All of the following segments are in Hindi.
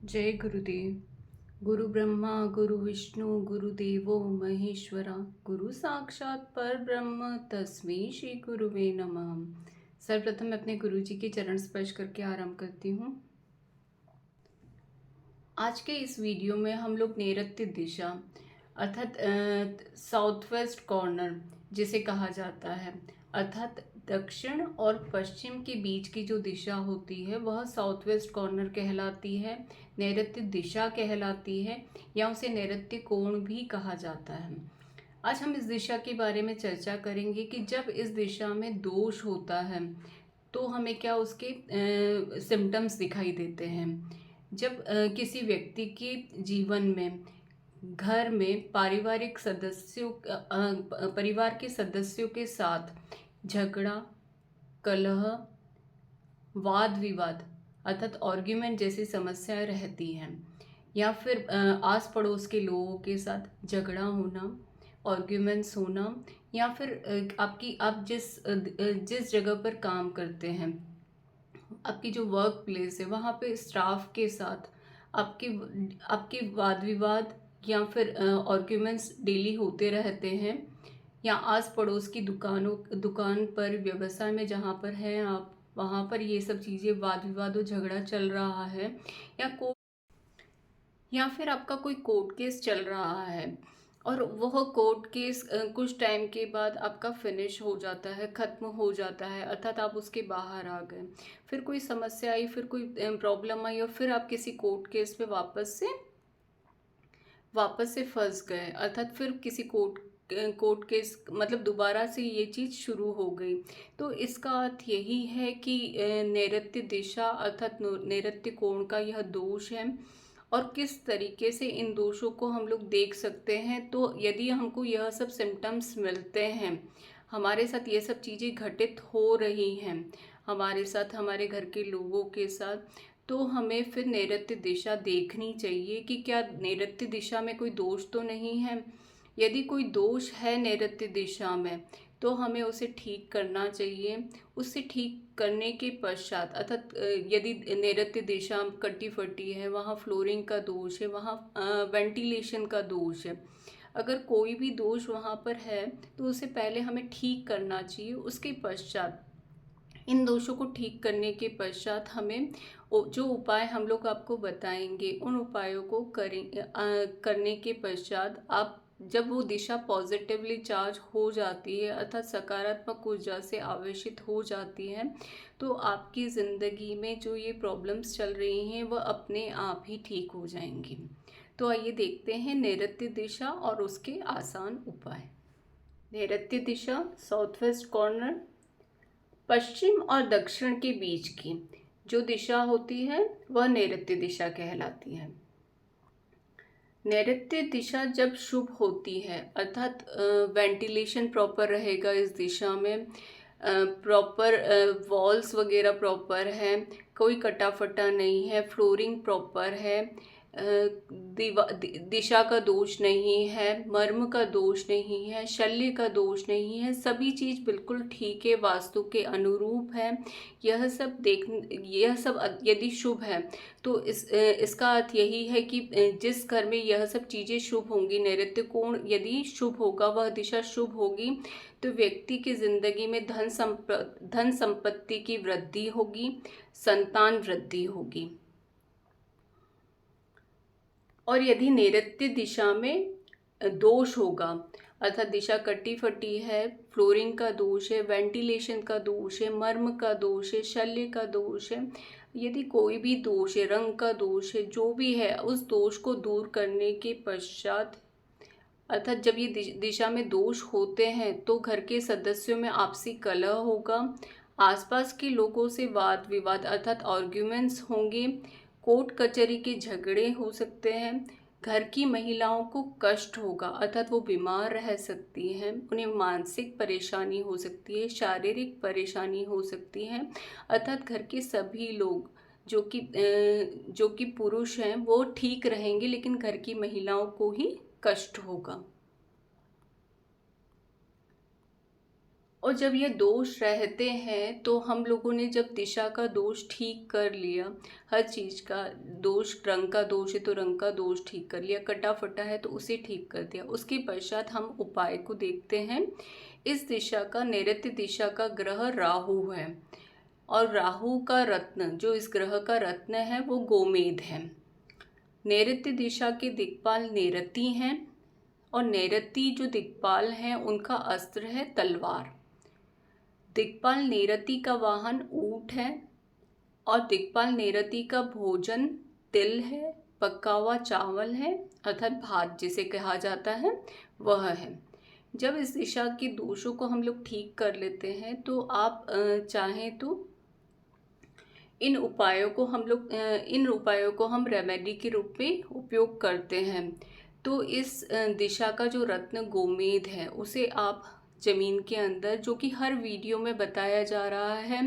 जय गुरुदेव। गुरु ब्रह्मा गुरु विष्णु गुरुदेवो महेश्वरा, गुरु साक्षात पर ब्रह्म तस्मै श्री गुरुवे नमः। सर्वप्रथम मैं अपने गुरु जी के चरण स्पर्श करके आरंभ करती हूँ। आज के इस वीडियो में हम लोग नैऋत्य दिशा अर्थात साउथ वेस्ट कॉर्नर जिसे कहा जाता है, अर्थात दक्षिण और पश्चिम के बीच की जो दिशा होती है वह साउथ वेस्ट कॉर्नर कहलाती है, नैऋत्य दिशा कहलाती है, या उसे नैऋत्य कोण भी कहा जाता है। आज हम इस दिशा के बारे में चर्चा करेंगे कि जब इस दिशा में दोष होता है तो हमें क्या उसके सिम्टम्स दिखाई देते हैं। जब किसी व्यक्ति के जीवन में, घर में पारिवारिक सदस्यों परिवार के सदस्यों के साथ झगड़ा, कलह, वाद विवाद अर्थात आर्ग्यूमेंट जैसी समस्याएं रहती हैं, या फिर आस पड़ोस के लोगों के साथ झगड़ा होना, आर्ग्यूमेंट्स होना, या फिर आप जिस जगह पर काम करते हैं, आपकी जो वर्क प्लेस है वहाँ पे स्टाफ के साथ आपके आपके वाद विवाद या फिर आर्ग्यूमेंट्स डेली होते रहते हैं, या आस पड़ोस की दुकान पर, व्यवसाय में जहाँ पर हैं आप, वहाँ पर ये सब चीज़ें, वाद विवाद और झगड़ा चल रहा है, या या फिर आपका कोई कोर्ट केस चल रहा है और वह कोर्ट केस कुछ टाइम के बाद आपका फिनिश हो जाता है, ख़त्म हो जाता है, अर्थात आप उसके बाहर आ गए, फिर कोई समस्या आई, फिर कोई प्रॉब्लम आई और फिर आप किसी कोर्ट केस पे वापस से फंस गए, अर्थात फिर किसी कोर्ट केस मतलब दोबारा से ये चीज़ शुरू हो गई। तो इसका अर्थ यही है कि नैऋत्य दिशा अर्थात नैऋत्य कोण का यह दोष है। और किस तरीके से इन दोषों को हम लोग देख सकते हैं, तो यदि हमको यह सब सिम्टम्स मिलते हैं, हमारे साथ ये सब चीज़ें घटित हो रही हैं, हमारे साथ, हमारे घर के लोगों के साथ, तो हमें फिर नैऋत्य दिशा देखनी चाहिए कि क्या नैऋत्य दिशा में कोई दोष तो नहीं है। यदि कोई दोष है नैऋत्य दिशा में तो हमें उसे ठीक करना चाहिए। उसे ठीक करने के पश्चात अर्थात यदि नैऋत्य दिशा कटी फटी है, वहाँ फ्लोरिंग का दोष है, वहाँ वेंटिलेशन का दोष है, अगर कोई भी दोष वहाँ पर है तो उसे पहले हमें ठीक करना चाहिए। उसके पश्चात, इन दोषों को ठीक करने के पश्चात, हमें जो उपाय हम लोग आपको बताएंगे उन उपायों को करने के पश्चात, आप जब वो दिशा पॉजिटिवली चार्ज हो जाती है अर्थात सकारात्मक ऊर्जा से आवेशित हो जाती है, तो आपकी ज़िंदगी में जो ये प्रॉब्लम्स चल रही हैं वह अपने आप ही ठीक हो जाएंगी। तो आइए देखते हैं नैऋत्य दिशा और उसके आसान उपाय। नैऋत्य दिशा साउथ वेस्ट कॉर्नर, पश्चिम और दक्षिण के बीच की जो दिशा होती है वह नैऋत्य दिशा कहलाती है। नैऋत्य दिशा जब शुभ होती है अर्थात वेंटिलेशन प्रॉपर रहेगा इस दिशा में, प्रॉपर वॉल्स वगैरह प्रॉपर है, कोई कटा फटा नहीं है, फ्लोरिंग प्रॉपर है, दिशा का दोष नहीं है, मर्म का दोष नहीं है, शल्य का दोष नहीं है, सभी चीज़ बिल्कुल ठीक है, वास्तु के अनुरूप है। यह सब यदि शुभ है तो इसका अर्थ यही है कि जिस घर में यह सब चीज़ें शुभ होंगी, नैऋत्य कोण यदि शुभ होगा, वह दिशा शुभ होगी, तो व्यक्ति की जिंदगी में धन संपत्ति की वृद्धि होगी, संतान वृद्धि होगी। और यदि नैऋत्य दिशा में दोष होगा अर्थात दिशा कटी फटी है, फ्लोरिंग का दोष है, वेंटिलेशन का दोष है, मर्म का दोष है, शल्य का दोष है, यदि कोई भी दोष है, रंग का दोष है, जो भी है, उस दोष को दूर करने के पश्चात अर्थात जब ये दिशा में दोष होते हैं तो घर के सदस्यों में आपसी कलह होगा, आसपास के लोगों से वाद विवाद अर्थात आर्ग्यूमेंट्स होंगे, कोर्ट कचहरी के झगड़े हो सकते हैं, घर की महिलाओं को कष्ट होगा अर्थात वो बीमार रह सकती हैं, उन्हें मानसिक परेशानी हो सकती है, शारीरिक परेशानी हो सकती है, अर्थात घर के सभी लोग जो कि पुरुष हैं वो ठीक रहेंगे लेकिन घर की महिलाओं को ही कष्ट होगा। और जब ये दोष रहते हैं तो हम लोगों ने जब दिशा का दोष ठीक कर लिया, हर चीज़ का दोष, रंग का दोष है तो रंग का दोष ठीक कर लिया, कटा फटा है तो उसे ठीक कर दिया, उसके पश्चात हम उपाय को देखते हैं। इस दिशा का, नैऋत्य दिशा का ग्रह राहु है, और राहु का रत्न, जो इस ग्रह का रत्न है, वो गोमेद है। नैऋत्य दिशा के दिक्पाल नैऋति हैं, और नैऋति जो दिक्पाल हैं उनका अस्त्र है तलवार। दिक्पाल नैऋति का वाहन ऊंट है, और दिक्पाल नैऋति का भोजन तिल है, पका हुआ चावल है, अर्थात भात जिसे कहा जाता है वह है। जब इस दिशा के दोषों को हम लोग ठीक कर लेते हैं तो आप चाहें तो इन उपायों को हम रेमेडी के रूप में उपयोग करते हैं। तो इस दिशा का जो रत्न गोमेद है उसे आप ज़मीन के अंदर, जो कि हर वीडियो में बताया जा रहा है,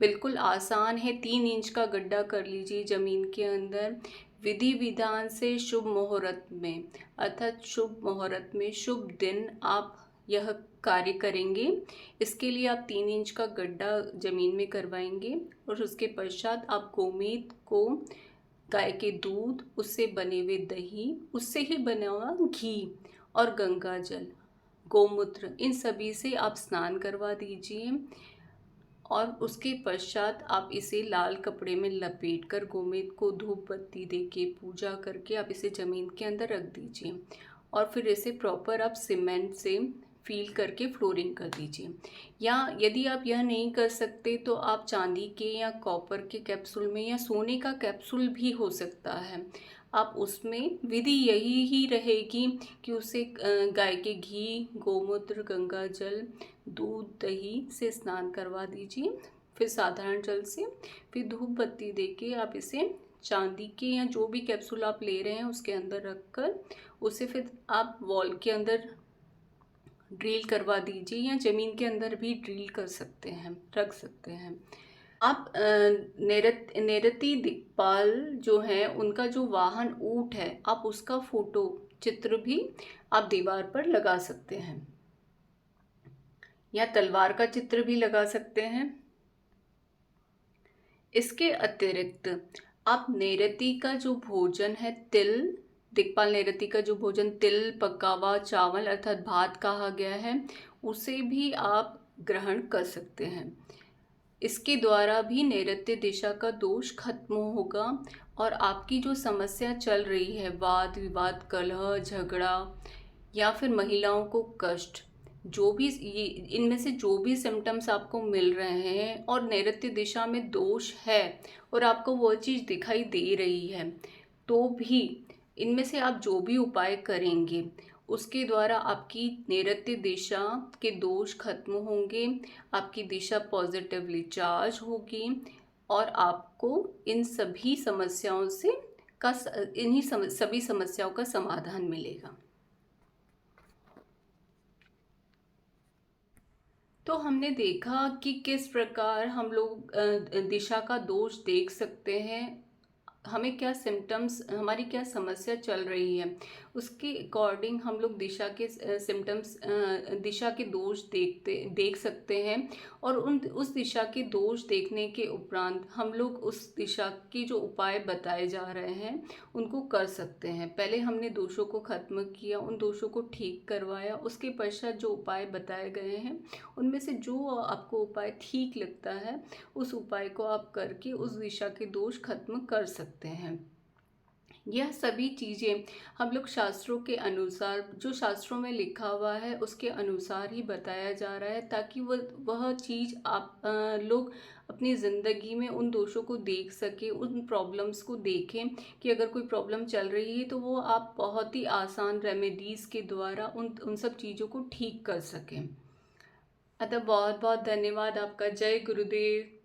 बिल्कुल आसान है, 3 इंच का गड्ढा कर लीजिए ज़मीन के अंदर, विधि विधान से शुभ मुहूर्त में, अर्थात शुभ मुहूर्त में शुभ दिन आप यह कार्य करेंगे। इसके लिए आप 3 इंच का गड्ढा ज़मीन में करवाएंगे, और उसके पश्चात आप गोमेद को, गाय के दूध, उससे बने हुए दही, उससे ही बना हुआ घी और गंगा जल, गोमूत्र, इन सभी से आप स्नान करवा दीजिए। और उसके पश्चात आप इसे लाल कपड़े में लपेट कर, गोमेद को धूप बत्ती दे के पूजा करके आप इसे ज़मीन के अंदर रख दीजिए, और फिर इसे प्रॉपर आप सीमेंट से फील करके फ्लोरिंग कर दीजिए। या यदि आप यह नहीं कर सकते तो आप चांदी के या कॉपर के कैप्सूल में, या सोने का कैप्सूल भी हो सकता है, आप उसमें, विधि यही ही रहेगी कि उसे गाय के घी, गोमूत्र, गंगा जल, दूध, दही से स्नान करवा दीजिए, फिर साधारण जल से, फिर धूप बत्ती देके आप इसे चांदी के या जो भी कैप्सूल आप ले रहे हैं उसके अंदर रखकर उसे फिर आप वॉल के अंदर ड्रिल करवा दीजिए, या ज़मीन के अंदर भी ड्रिल कर सकते हैं, रख सकते हैं आप। नैऋति दिक्पाल जो है उनका जो वाहन ऊंट है, आप उसका फोटो चित्र भी आप दीवार पर लगा सकते हैं, या तलवार का चित्र भी लगा सकते हैं। इसके अतिरिक्त आप नैऋति का जो भोजन है तिल, दिक्पाल नैऋति का जो भोजन तिल, पका हुआ चावल, अर्थात भात कहा गया है, उसे भी आप ग्रहण कर सकते हैं। इसके द्वारा भी नैऋत्य दिशा का दोष खत्म होगा, और आपकी जो समस्या चल रही है, वाद विवाद, कलह, झगड़ा, या फिर महिलाओं को कष्ट, जो भी ये, इनमें से जो भी सिम्टम्स आपको मिल रहे हैं और नैऋत्य दिशा में दोष है और आपको वो चीज़ दिखाई दे रही है, तो भी इनमें से आप जो भी उपाय करेंगे उसके द्वारा आपकी नैऋत्य दिशा के दोष खत्म होंगे, आपकी दिशा पॉजिटिवली चार्ज होगी, और आपको इन सभी समस्याओं से सभी समस्याओं का समाधान मिलेगा। तो हमने देखा कि किस प्रकार हम लोग दिशा का दोष देख सकते हैं, हमें क्या सिम्टम्स, हमारी क्या समस्या चल रही है, उसके अकॉर्डिंग हम लोग दिशा के सिम्टम्स, दिशा के दोष देख सकते हैं, और उस दिशा के दोष देखने के उपरांत हम लोग उस दिशा की जो उपाय बताए जा रहे हैं उनको कर सकते हैं। पहले हमने दोषों को खत्म किया, उन दोषों को ठीक करवाया, उसके पश्चात जो उपाय बताए गए हैं उनमें से जो आपको उपाय ठीक लगता है उस उपाय को आप करके उस दिशा के दोष खत्म कर सकते हैं। यह सभी चीज़ें हम लोग शास्त्रों के अनुसार, जो शास्त्रों में लिखा हुआ है उसके अनुसार ही बताया जा रहा है, ताकि वह चीज़ आप लोग अपनी ज़िंदगी में उन दोषों को देख सके, उन प्रॉब्लम्स को देखें कि अगर कोई प्रॉब्लम चल रही है तो वो आप बहुत ही आसान रेमेडीज़ के द्वारा उन सब चीज़ों को ठीक कर सकें। अतः बहुत बहुत धन्यवाद आपका। जय गुरुदेव।